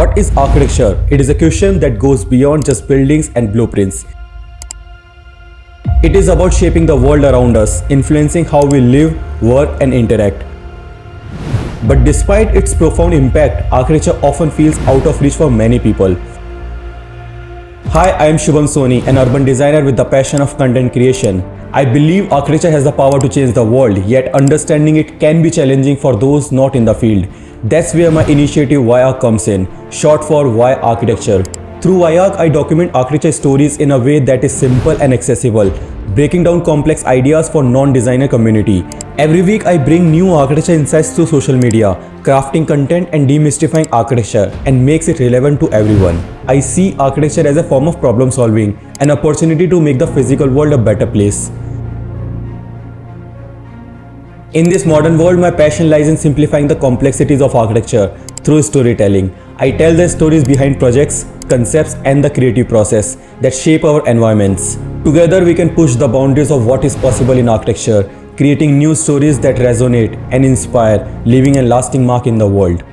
What is architecture? It is a question that goes beyond just buildings and blueprints. It is about shaping the world around us, influencing how we live, work, and interact. But despite its profound impact, architecture often feels out of reach for many people. Hi, I am Shubham Soni, an urban designer with the passion of content creation. I believe architecture has the power to change the world, yet understanding it can be challenging for those not in the field. That's where my initiative Whyarch comes in, short for Why Architecture. Through Whyarch, I document architecture stories in a way that is simple and accessible, breaking down complex ideas for non-designer community. Every week, I bring new architecture insights through social media, crafting content and demystifying architecture, and makes it relevant to everyone. I see architecture as a form of problem solving, an opportunity to make the physical world a better place. In this modern world, my passion lies in simplifying the complexities of architecture through storytelling. I tell the stories behind projects, concepts, and the creative process that shape our environments. Together, we can push the boundaries of what is possible in architecture, creating new stories that resonate and inspire, leaving a lasting mark in the world.